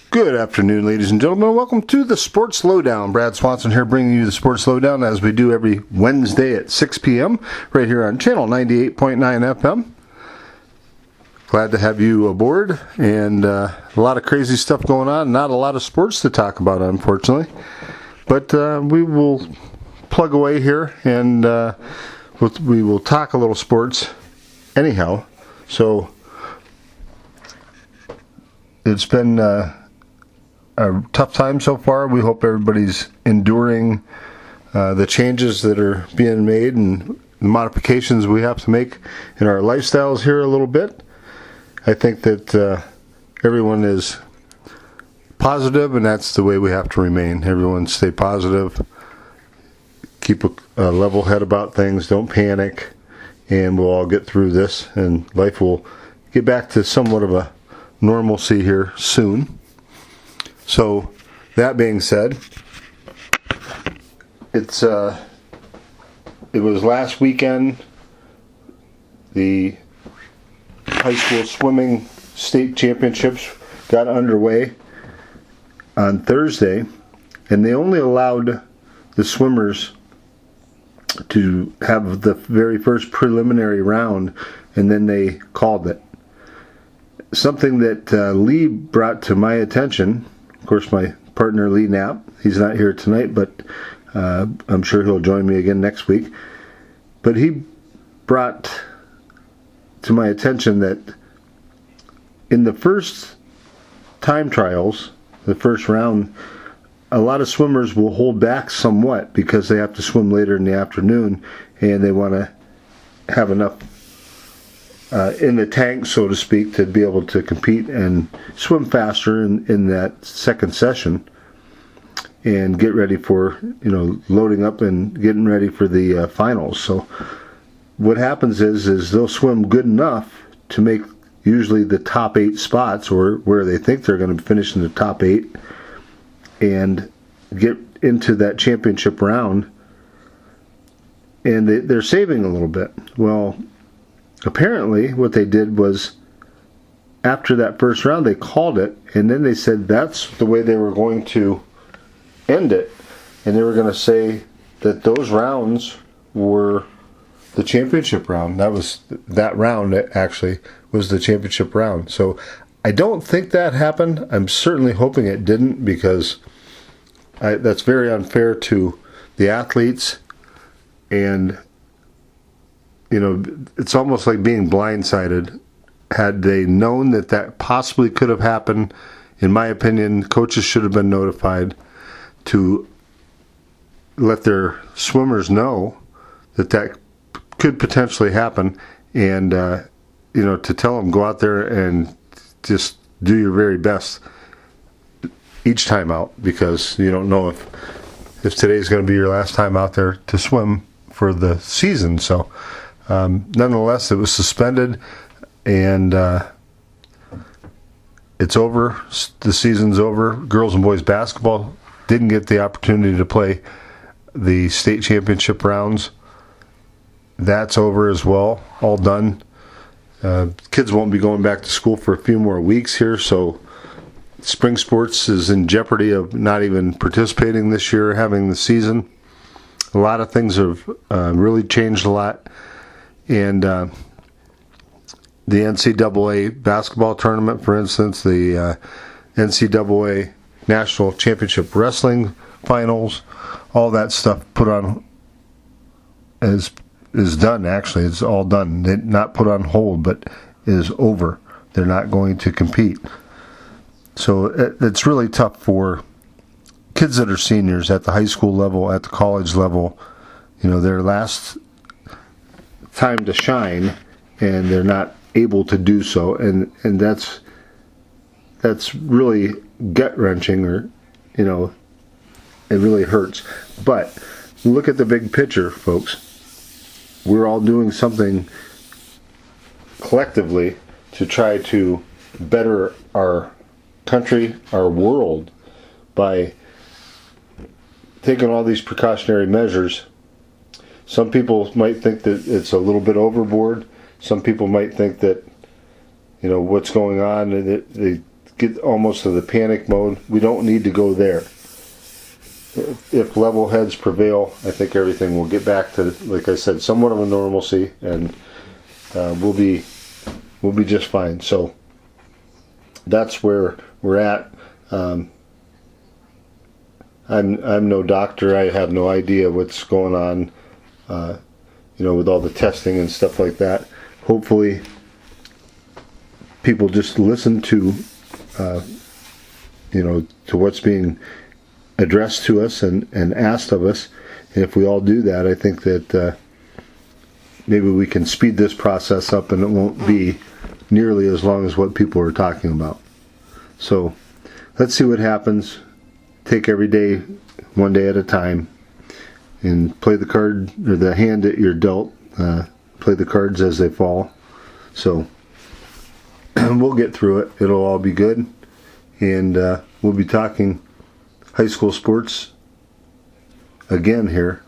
Good afternoon, ladies and gentlemen. Welcome to the Sports Lowdown. Brad Swanson here bringing you the Sports Lowdown as we do every Wednesday at 6 p.m. right here on channel 98.9 FM. Glad to have you aboard, and a lot of crazy stuff going on. Not a lot of sports to talk about, unfortunately. But we will plug away here, and we will talk a little sports anyhow. So it's been a tough time so far. We hope everybody's enduring the changes that are being made and the modifications we have to make in our lifestyles here a little bit. I think that everyone is positive, and that's the way we have to remain. Everyone stay positive, keep a level head about things, don't panic, and we'll all get through this, and life will get back to somewhat of a normalcy here soon. So, that being said, it was last weekend, the high school swimming state championships got underway on Thursday, and they only allowed the swimmers to have the very first preliminary round, and then they called it. Something that Lee brought to my attention, of course my partner Lee Knapp, he's not here tonight, but I'm sure he'll join me again next week, but he brought to my attention that in the first time trials, the first round, a lot of swimmers will hold back somewhat because they have to swim later in the afternoon and they want to have enough in the tank, so to speak, to be able to compete and swim faster in that second session and get ready for, loading up and getting ready for the finals. So what happens is they'll swim good enough to make usually the top 8 spots, or where they think they're going to finish in the top 8, and get into that championship round, and they're saving a little bit. Well, apparently what they did was, after that first round, they called it, and then they said that's the way they were going to end it, and they were going to say that those rounds were the championship round. That round actually was the championship round. So I don't think that happened. I'm certainly hoping it didn't, because that's very unfair to the athletes, and it's almost like being blindsided. Had they known that possibly could have happened, in my opinion, coaches should have been notified to let their swimmers know that could potentially happen, and to tell them, go out there and just do your very best each time out, because you don't know if today's going to be your last time out there to swim for the season. So nonetheless, it was suspended, and it's over. The season's over. Girls and boys basketball didn't get the opportunity to play the state championship rounds. That's over as well, all done. Kids won't be going back to school for a few more weeks here, so spring sports is in jeopardy of not even participating this year, having the season. A lot of things have really changed a lot, and the NCAA basketball tournament, for instance, the NCAA National Championship Wrestling Finals, all that stuff put on is done. Actually, it's all done. Not put on hold, but is over. They're not going to compete. So it's really tough for kids that are seniors at the high school level, at the college level. Their last time to shine, and they're not able to do so, and that's really gut-wrenching, or it really hurts. But look at the big picture, folks. We're all doing something collectively to try to better our country, our world, by taking all these precautionary measures. Some people might think that it's a little bit overboard. Some people might think that, what's going on, and they get almost to the panic mode. We don't need to go there. If level heads prevail, I think everything will get back to, like I said, somewhat of a normalcy, and we'll be just fine. So that's where we're at. I'm no doctor. I have no idea what's going on, with all the testing and stuff like that. Hopefully, people just listen to, to what's being addressed to us and asked of us. And if we all do that, I think that maybe we can speed this process up, and it won't be nearly as long as what people are talking about. So let's see what happens. Take every day, one day at a time, and play the card or the hand that you're dealt. Play the cards as they fall. So we'll get through it. It'll all be good, and we'll be talking high school sports again here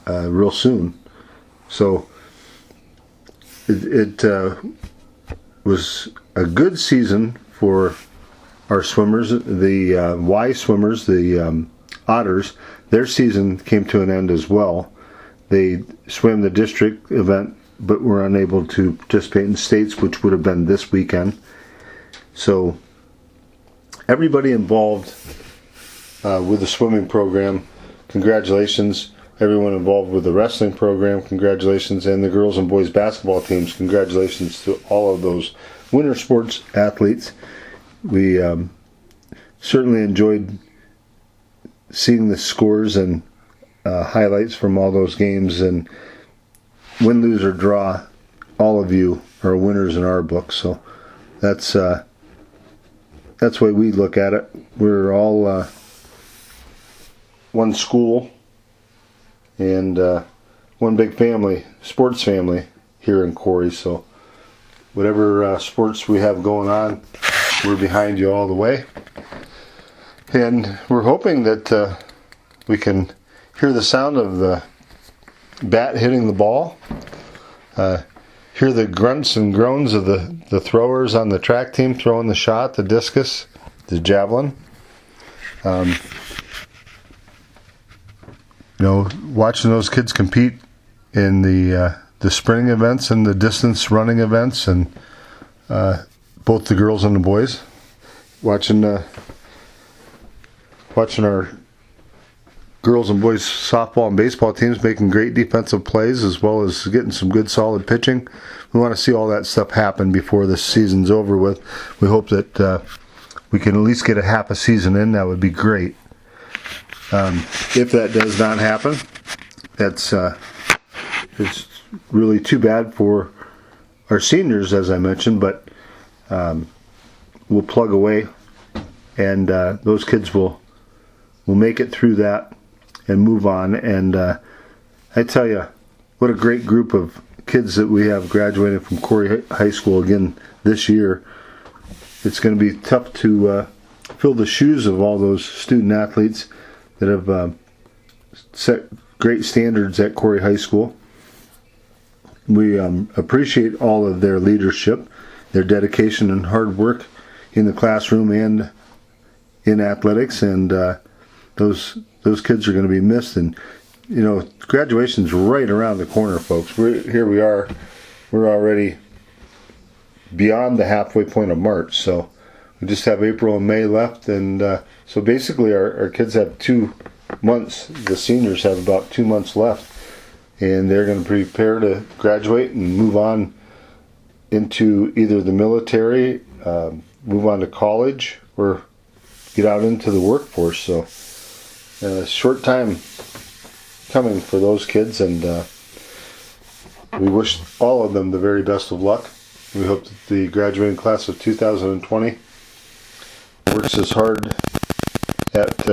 real soon. So it was a good season for our swimmers. The Y swimmers, the Otters, their season came to an end as well. They swam the district event, but were unable to participate in states, which would have been this weekend. So everybody involved with the swimming program, congratulations. Everyone involved with the wrestling program, congratulations. And the girls and boys basketball teams, congratulations to all of those winter sports athletes. We certainly enjoyed seeing the scores and highlights from all those games. And win, lose, or draw, all of you are winners in our book. So that's the way we look at it. We're all one school and one big family, sports family here in Corry. So whatever sports we have going on, we're behind you all the way. And we're hoping that we can hear the sound of the bat hitting the ball, hear the grunts and groans of the throwers on the track team throwing the shot, the discus, the javelin. Watching those kids compete in the sprinting events and the distance running events, and both the girls and the boys. Watching our girls and boys softball and baseball teams making great defensive plays, as well as getting some good solid pitching. We want to see all that stuff happen before this season's over with. We hope that we can at least get a half a season in. That would be great. If that does not happen, it's really too bad for our seniors, as I mentioned, but we'll plug away, and those kids will make it through that and move on. And I tell you, what a great group of kids that we have graduating from Corry High School again this year. It's going to be tough to fill the shoes of all those student athletes that have set great standards at Corry High School. We appreciate all of their leadership, their dedication and hard work in the classroom and in athletics, and those kids are going to be missed. And graduation's right around the corner, folks. Here we are. We're already beyond the halfway point of March, so we just have April and May left, and so basically our kids have 2 months. The seniors have about 2 months left, and they're going to prepare to graduate and move on into either the military, move on to college, or get out into the workforce. So a short time coming for those kids, and we wish all of them the very best of luck. We hope that the graduating class of 2020 works as hard at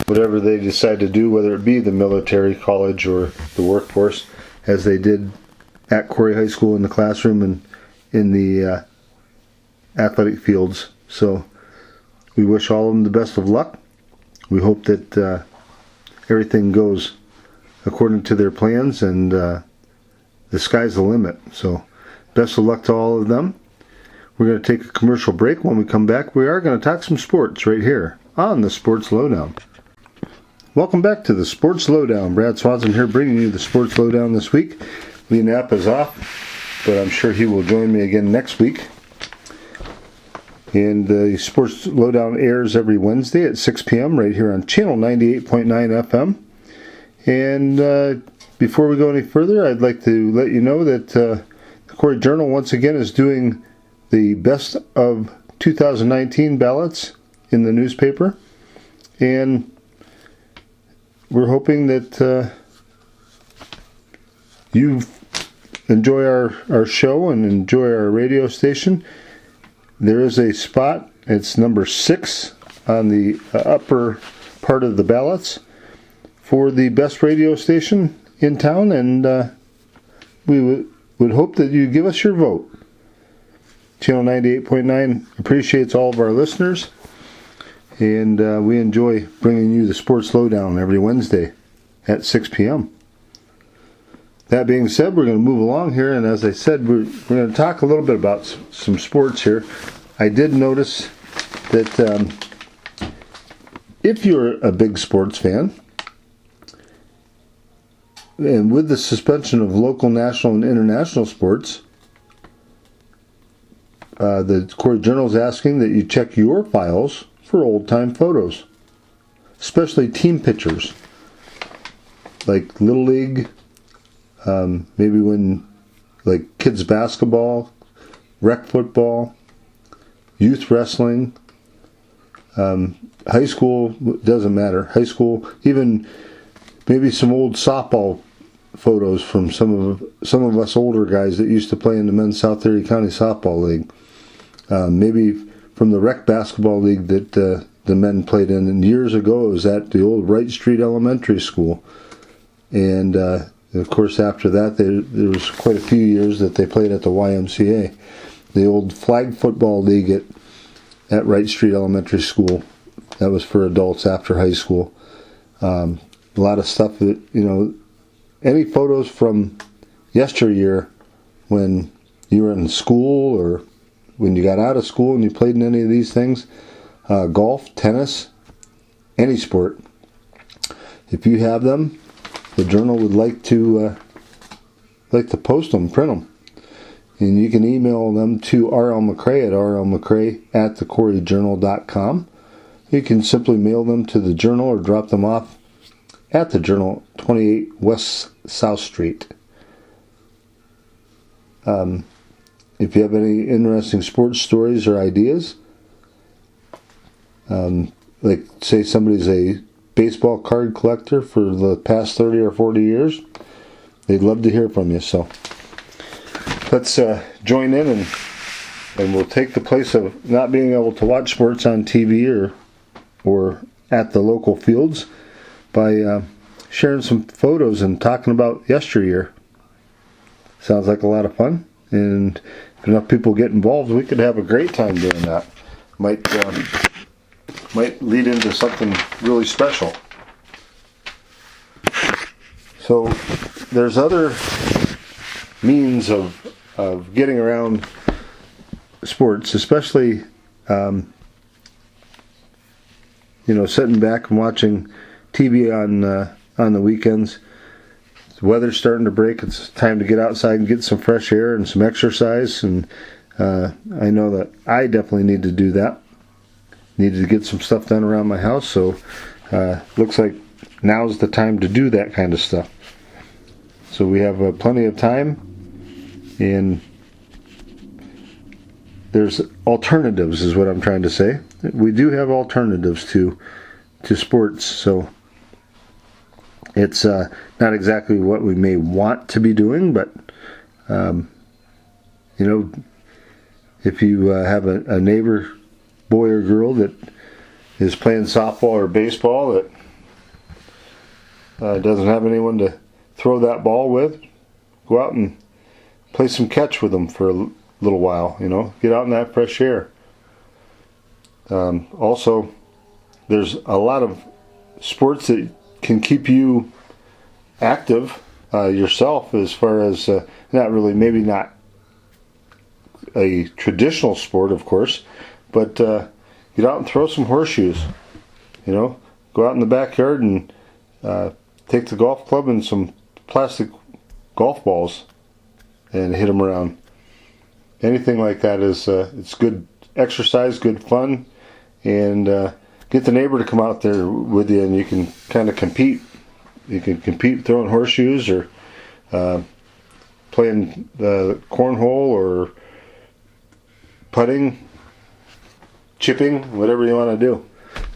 whatever they decide to do, whether it be the military, college, or the workforce, as they did at Corry High School in the classroom and in the athletic fields. So we wish all of them the best of luck. We hope that everything goes according to their plans, and the sky's the limit. So best of luck to all of them. We're going to take a commercial break. When we come back, we are going to talk some sports right here on the Sports Lowdown. Welcome back to the Sports Lowdown. Brad Swanson here bringing you the Sports Lowdown this week. Lee Knapp is off, but I'm sure he will join me again next week. And the Sports Lowdown airs every Wednesday at 6 p.m. right here on channel 98.9 FM. And before we go any further, I'd like to let you know that the Corry Journal once again is doing the best of 2019 ballots in the newspaper. And we're hoping that you enjoy our show and enjoy our radio station. There is a spot, it's number 6 on the upper part of the ballots for the best radio station in town, and we would hope that you give us your vote. Channel 98.9 appreciates all of our listeners, and we enjoy bringing you the Sports Lowdown every Wednesday at 6 p.m. That being said, we're going to move along here, and as I said, we're going to talk a little bit about some sports here. I did notice that if you're a big sports fan, and with the suspension of local, national, and international sports, the Corry Journal is asking that you check your files for old-time photos, especially team pictures, like Little League, maybe when, like kids basketball, rec football, youth wrestling, high school, doesn't matter, high school, even maybe some old softball photos from some of us older guys that used to play in the men's South Erie County Softball League. Maybe from the rec basketball league that the men played in. And years ago, it was at the old Wright Street Elementary School. And of course, after that, there was quite a few years that they played at the YMCA. The old flag football league at Wright Street Elementary School. That was for adults after high school. A lot of stuff that, any photos from yesteryear when you were in school or when you got out of school and you played in any of these things, golf, tennis, any sport. If you have them, the Journal would like to post them, print them. And you can email them to R.L. McCrae at rlmccrae@thecorryjournal.com. You can simply mail them to the Journal or drop them off at the Journal, 28 West South Street. If you have any interesting sports stories or ideas, like say somebody's a baseball card collector for the past 30 or 40 years, they'd love to hear from you. So let's join in and we'll take the place of not being able to watch sports on TV or at the local fields by sharing some photos and talking about yesteryear. Sounds like a lot of fun, and if enough people get involved, we could have a great time doing that. Might lead into something really special. So there's other means of getting around sports, especially sitting back and watching TV on the weekends. The weather's starting to break. It's time to get outside and get some fresh air and some exercise. And I know that I definitely need to do that. Needed to get some stuff done around my house. So looks like now's the time to do that kind of stuff. So we have plenty of time, and there's alternatives is what I'm trying to say. We do have alternatives to sports, so it's not exactly what we may want to be doing, but if you have a neighbor, boy or girl, that is playing softball or baseball that doesn't have anyone to throw that ball with, go out and play some catch with them for a little while, get out in that fresh air. Also, there's a lot of sports that can keep you active yourself, as far as maybe not a traditional sport, of course, but get out and throw some horseshoes. You know, go out in the backyard and take the golf club and some plastic golf balls and hit them around. Anything like that is it's good exercise, good fun, and get the neighbor to come out there with you, and you can kind of compete. You can compete throwing horseshoes or playing cornhole or putting, chipping, whatever you want to do.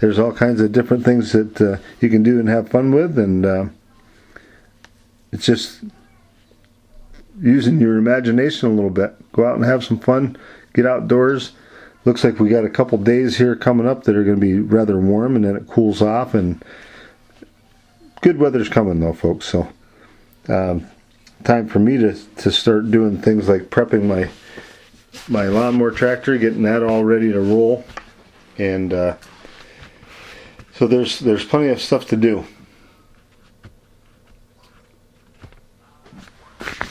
There's all kinds of different things that you can do and have fun with, and it's just using your imagination a little bit. Go out and have some fun, get outdoors. Looks like we got a couple days here coming up that are going to be rather warm, and then it cools off, and good weather's coming though, folks. So time for me to start doing things like prepping my lawnmower tractor, getting that all ready to roll, and so there's plenty of stuff to do.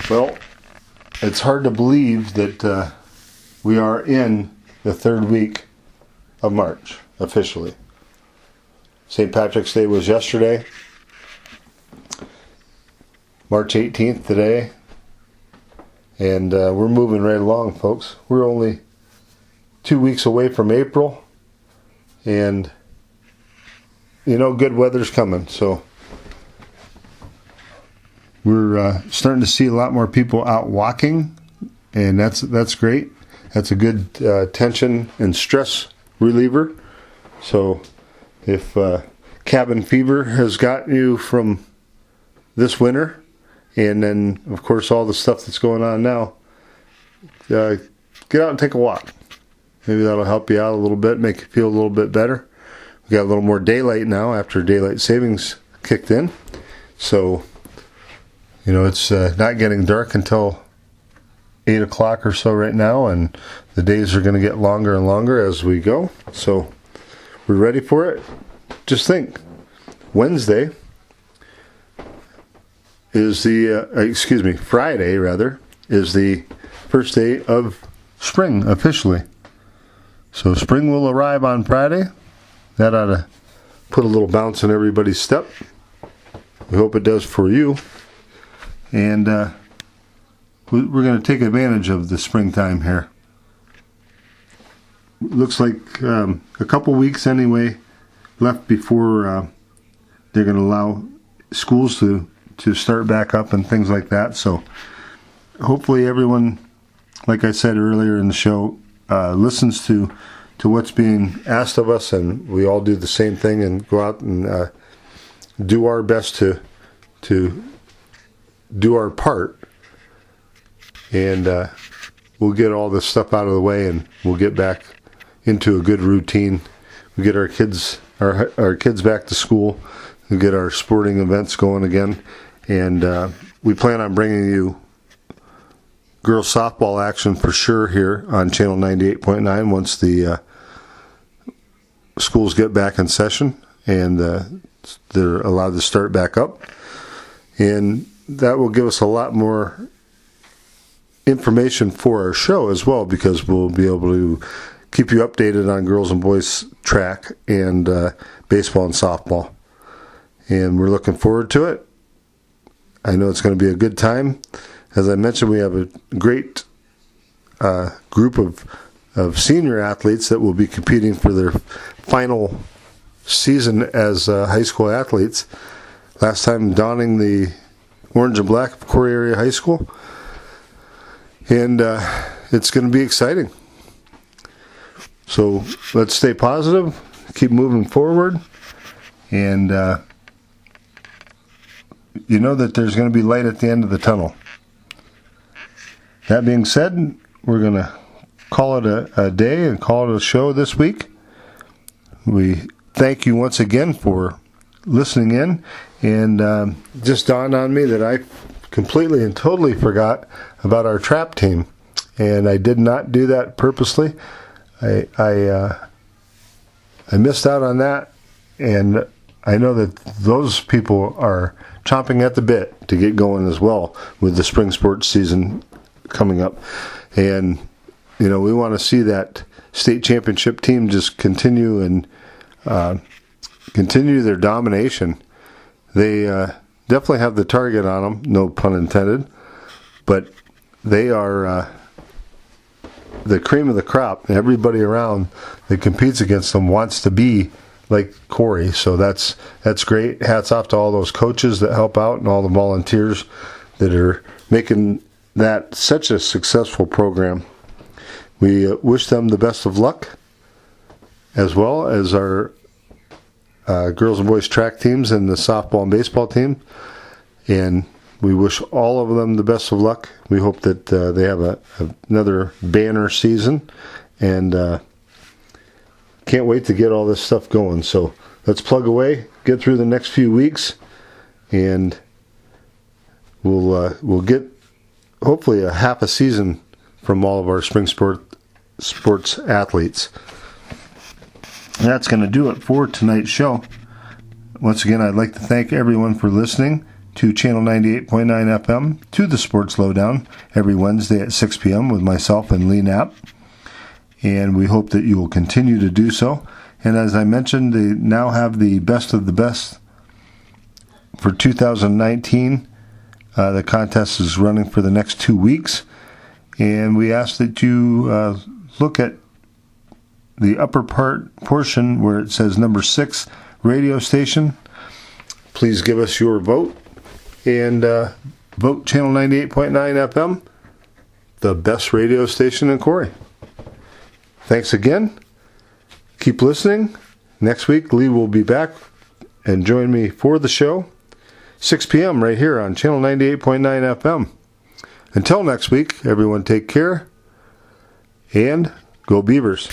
Well, it's hard to believe that we are in the third week of March, officially. St. Patrick's Day was yesterday. March 18th today. And we're moving right along, folks. We're only 2 weeks away from April. And, you know, good weather's coming, so we're starting to see a lot more people out walking, and that's great. That's a good tension and stress reliever. So if cabin fever has got you from this winter, and then, of course, all the stuff that's going on now, get out and take a walk. Maybe that'll help you out a little bit, make you feel a little bit better. We got a little more daylight now after daylight savings kicked in. So, you know, it's not getting dark until 8 o'clock or so right now, and the days are going to get longer and longer as we go. So we're ready for it. Just think, Wednesday is Friday rather, is the first day of spring officially. So spring will arrive on Friday. That ought to put a little bounce in everybody's step. We hope it does for you. And we're going to take advantage of the springtime here. Looks like a couple weeks anyway left before they're going to allow schools to start back up and things like that. So hopefully everyone, like I said earlier in the show, listens to what's being asked of us, and we all do the same thing and go out and do our best to do our part, and we'll get all this stuff out of the way, and we'll get back into a good routine. We get our kids back to school, we get our sporting events going again, and we plan on bringing you girls softball action for sure here on channel 98.9 once the schools get back in session and they're allowed to start back up, and that will give us a lot more information for our show as well, because we'll be able to keep you updated on girls and boys track and baseball and softball, and we're looking forward to it. I know it's going to be a good time. As I mentioned, we have a great group of senior athletes that will be competing for their final season as high school athletes. Last time donning the orange and black of Corry Area High School. And it's going to be exciting. So let's stay positive, keep moving forward, and you know that there's going to be light at the end of the tunnel. That being said, we're going to call it a day and call it a show this week. We thank you once again for listening in, and just dawned on me that I completely and totally forgot about our trap team, and I did not do that purposely. I missed out on that, and I know that those people are chomping at the bit to get going as well with the spring sports season coming up. And we want to see that state championship team just continue and continue their domination. They definitely have the target on them, no pun intended, but they are the cream of the crop. Everybody around that competes against them wants to be like Corry, so that's great. Hats off to all those coaches that help out and all the volunteers that are making that such a successful program. We wish them the best of luck, as well as our girls and boys track teams and the softball and baseball team, and we wish all of them the best of luck. We hope that they have another banner season, and can't wait to get all this stuff going. So let's plug away, get through the next few weeks, and we'll get hopefully a half a season from all of our spring sports athletes. And that's going to do it for tonight's show. Once again, I'd like to thank everyone for listening to Channel 98.9 FM, to the Sports Lowdown, every Wednesday at 6 p.m. with myself and Knapp. And we hope that you will continue to do so. And as I mentioned, they now have the best of the best for 2019. The contest is running for the next 2 weeks. And we ask that you look at the upper portion where it says number 6 radio station. Please give us your vote. And vote Channel 98.9 FM, the best radio station in Corry. Thanks again. Keep listening. Next week, Lee will be back and join me for the show, 6 p.m. right here on Channel 98.9 FM. Until next week, everyone take care, and go Beavers.